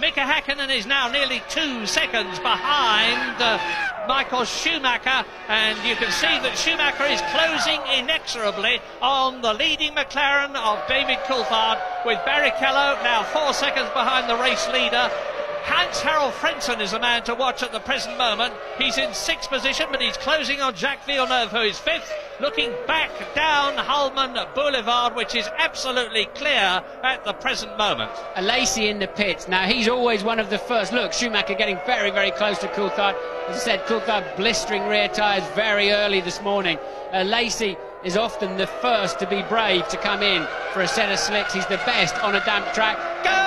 Mika Häkkinen is now nearly 2 seconds behind Michael Schumacher, and you can see that Schumacher is closing inexorably on the leading McLaren of David Coulthard, with Barrichello now 4 seconds behind the race leader. Hans-Harald Frentzen is the man to watch at the present moment. He's in 6th position, but he's closing on Jacques Villeneuve, who is 5th, looking back down Hulman Boulevard, which is absolutely clear at the present moment. Lacey in the pits. Now, he's always one of the first. Look, Schumacher getting very, very close to Coulthard. As I said, Coulthard blistering rear tyres very early this morning. Lacey is often the first to be brave to come in for a set of slicks. He's the best on a damp track. Go!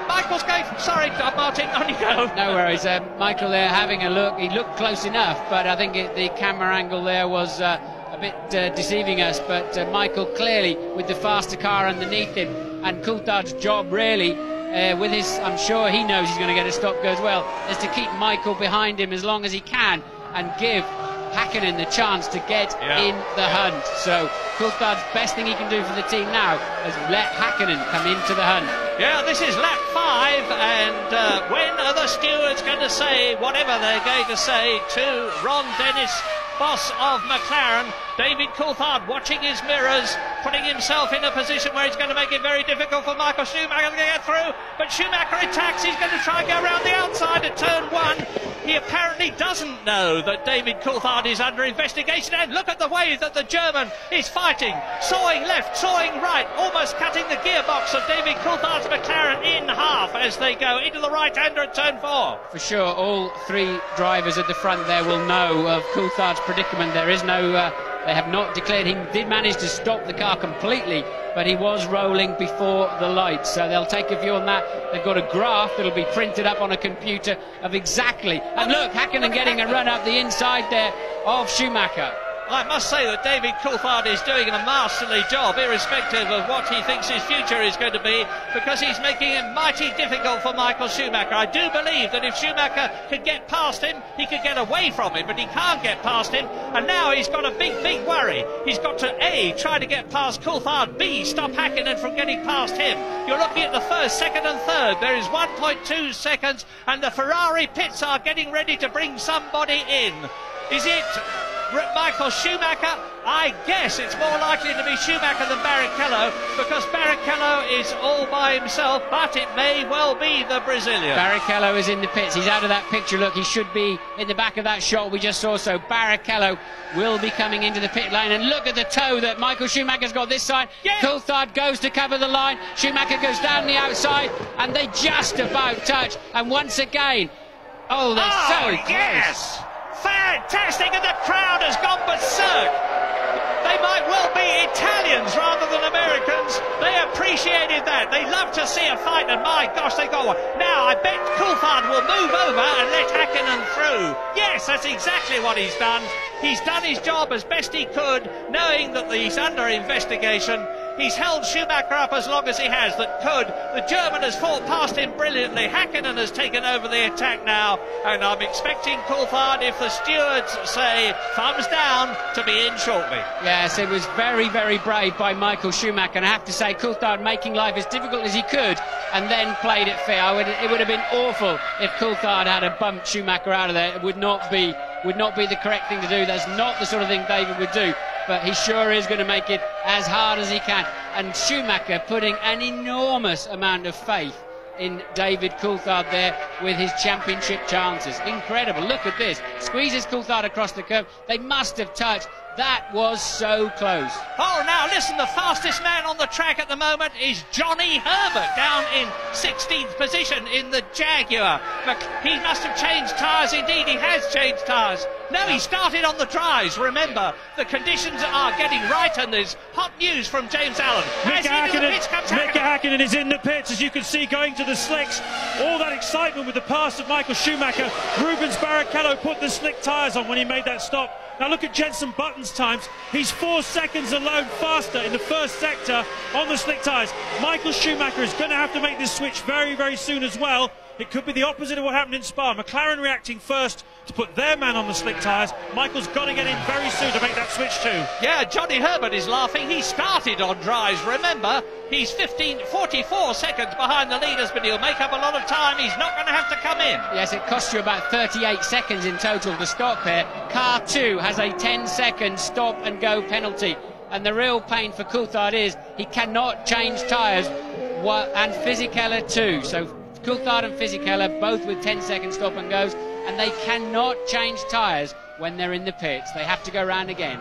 Michael's going. Sorry, Martin, on you go. No worries. Michael there having a look. He looked close enough, but I think the camera angle there was a bit deceiving us. But Michael clearly with the faster car underneath him, and Coulthard's job really, with his, I'm sure he knows he's going to get a stop go as well, is to keep Michael behind him as long as he can and give Häkkinen the chance to get in the hunt. So Coulthard's best thing he can do for the team now is let Häkkinen come into the hunt. Yeah, this is lap 5, and when are the stewards going to say whatever they're going to say to Ron Dennis, boss of McLaren? David Coulthard watching his mirrors, putting himself in a position where he's going to make it very difficult for Michael Schumacher to get through. But Schumacher attacks. He's going to try and go around the outside at turn 1. He apparently doesn't know that David Coulthard is under investigation. And look at the way that the German is fighting, sawing left, sawing right, almost cutting the gearbox of David Coulthard's McLaren in half as they go into the right-hander at turn 4. For sure, all 3 drivers at the front there will know of Coulthard's predicament. There is no... They have not declared. He did manage to stop the car completely, but he was rolling before the lights. So they'll take a view on that. They've got a graph that'll be printed up on a computer of exactly. And look, Häkkinen getting a run up the inside there of Schumacher. I must say that David Coulthard is doing a masterly job, irrespective of what he thinks his future is going to be, because he's making it mighty difficult for Michael Schumacher. I do believe that if Schumacher could get past him, he could get away from him, but he can't get past him, and now he's got a big, big worry. He's got to A, try to get past Coulthard, B, stop Häkkinen from getting past him. You're looking at the 1st, 2nd and 3rd. There is 1.2 seconds, and the Ferrari pits are getting ready to bring somebody in. Is it Michael Schumacher? I guess it's more likely to be Schumacher than Barrichello, because Barrichello is all by himself, but it may well be the Brazilian. Barrichello is in the pits. He's out of that picture. Look, he should be in the back of that shot we just saw. So Barrichello will be coming into the pit lane, and look at the toe that Michael Schumacher's got this side. Coulthard goes to cover the line. Schumacher goes down the outside, and they just about touch. And once again, oh, they're so close. Yes! Fantastic, and the crowd has gone berserk. They might well be Italians rather than Americans. They appreciated that. They love to see a fight, and my gosh, they got one. Now, I bet Coulthard will move over and let Häkkinen through. Yes, that's exactly what he's done. He's done his job as best he could, knowing that he's under investigation. He's held Schumacher up as long as he has, that could. The German has fought past him brilliantly. Häkkinen has taken over the attack now, and I'm expecting Coulthard, if the stewards say thumbs down, to be in shortly. Yes, it was very, very brave by Michael Schumacher, and I have to say, Coulthard making life as difficult as he could, and then played it fair. It would have been awful if Coulthard had bumped Schumacher out of there. It would not be the correct thing to do. That's not the sort of thing David would do. But he sure is going to make it as hard as he can. And Schumacher putting an enormous amount of faith in David Coulthard there with his championship chances. Incredible. Look at this. Squeezes Coulthard across the curve. They must have touched. That was so close. Oh, now listen, the fastest man on the track at the moment is Johnny Herbert, down in 16th position in the Jaguar. He must have changed tyres. Indeed, he has changed tyres. No, he started on the dries. Remember, the conditions are getting right, and there's hot news from James Allen. Mika Häkkinen is in the pits, as you can see, going to the slicks. All that excitement with the pass of Michael Schumacher. Rubens Barrichello put the slick tyres on when he made that stop. Now look at Jenson Button's times. He's 4 seconds alone faster in the 1st sector on the slick tyres. Michael Schumacher is going to have to make this switch very, very soon as well. It could be the opposite of what happened in Spa. McLaren reacting first to put their man on the slick tyres. Michael's got to get in very soon to make that switch too. Yeah, Johnny Herbert is laughing. He started on dries, remember. He's 44 seconds behind the leaders, but he'll make up a lot of time, he's not going to have to come in. Yes, it costs you about 38 seconds in total to stop here. Car 2 has a 10-second stop and go penalty. And the real pain for Coulthard is he cannot change tyres, and Fisichella too. So Coulthard and Fisichella both with 10-second stop and goes, and they cannot change tyres when they're in the pits. They have to go round again.